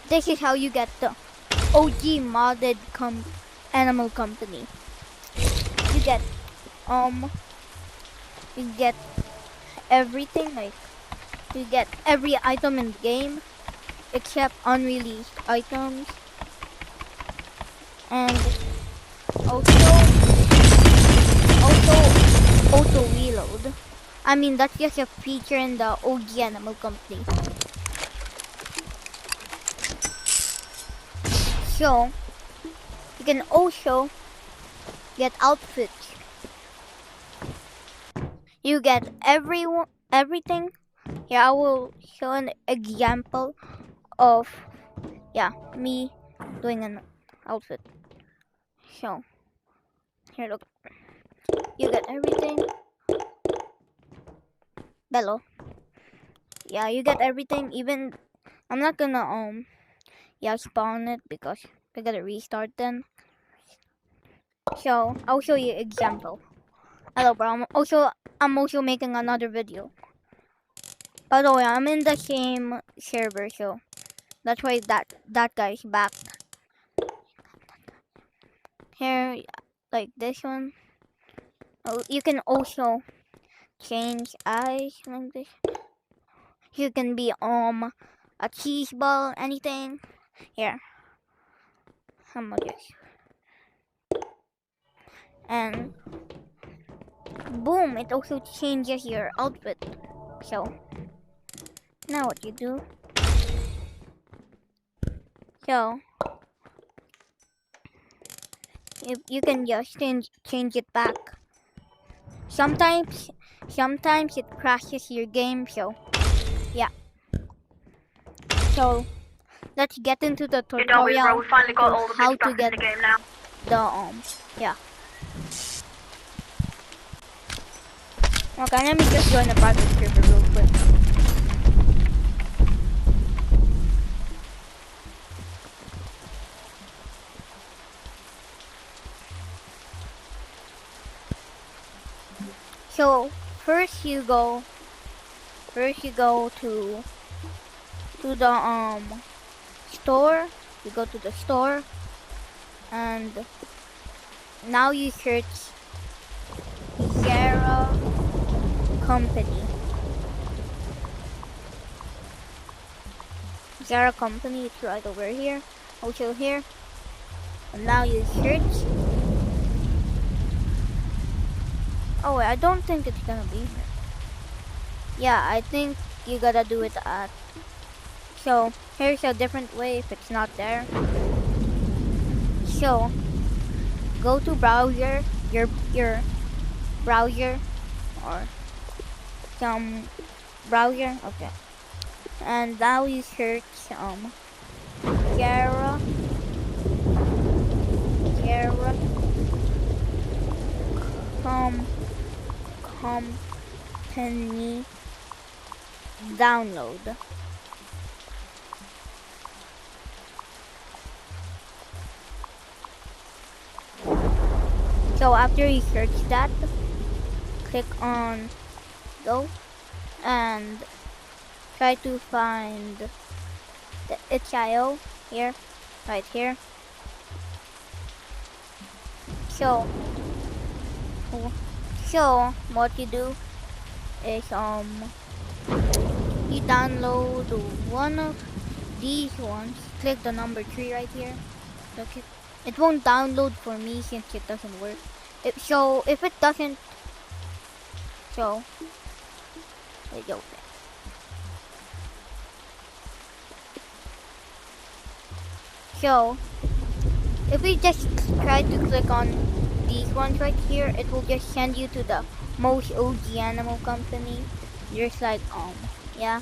This is how you get the OG modded animal company. You get everything, like you get every item in the game except unreleased items, and also auto reload. I mean, that's just a feature in the OG animal company. So you can also get outfits. You get everything. Here I will show an example of me doing an outfit. So here, look. You get everything. Bello. Yeah, you get everything. Even I'm not gonna spawn it because we gotta restart then. So I'll show you example. Hello, bro. I'm also making another video. By the way, I'm in the same server, so that's why that guy's back. Here, like this one. Oh, you can also change eyes like this. You can be a cheese ball, anything. Here, I'm gonna just, and boom, it also changes your outfit. So now what you do? So you can just change it back. Sometimes it crashes your game. So yeah. So let's get into the tutorial. We finally got all the how good stuff to get in the game now. the yeah. Okay, let me just join the private server real quick. So first you go to the store. You go to the store, and now you search Zara Company. Zara Company, it's right over here. Also here. And now you search. Oh wait, I don't think it's gonna be here. Yeah, I think you gotta do it at. So here's a different way if it's not there. So go to browser, your browser, or some browser. Okay, and now you search Zara Company download. So after you search that, click on go and try to find the itch.io here, right here. So what you do is you download one of these ones. Click the number 3 right here. Look, it won't download for me since it doesn't work. If it doesn't, so it's open. So if we just try to click on these ones right here, it will just send you to the most OG animal company. Just like yeah,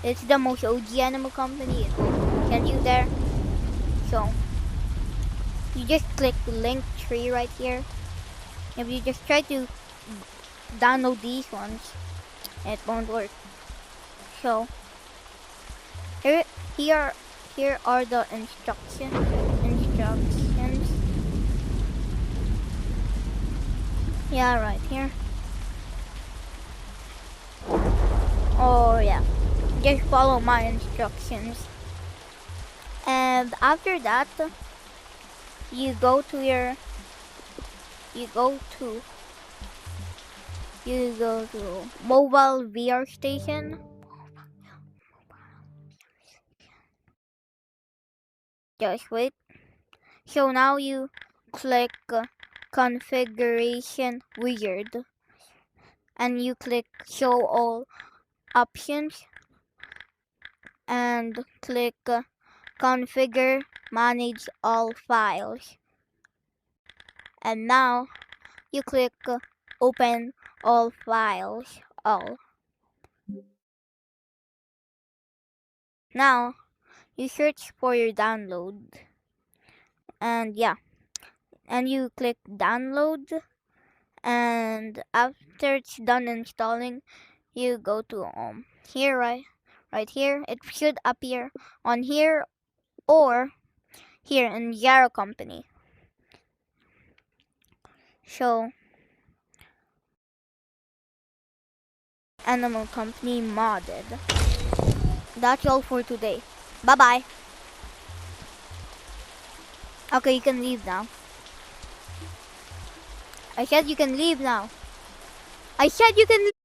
it's the most OG animal company. It will send you there. So you just click the link tree right here. If you just try to download these ones, it won't work. So here are the instructions. Yeah, right here. Oh yeah, just follow my instructions. And after that, you go to mobile VR station. Just wait. So now you click configuration wizard and you click show all options and click configure manage all files. And now you click open all files all. Now you search for your download and you click download, and after it's done installing you go to here, right here. It should appear on here or here in Yarrow Company. So Animal Company modded. That's all for today. Bye bye. Okay, you can leave now. I said you can leave now. I said you can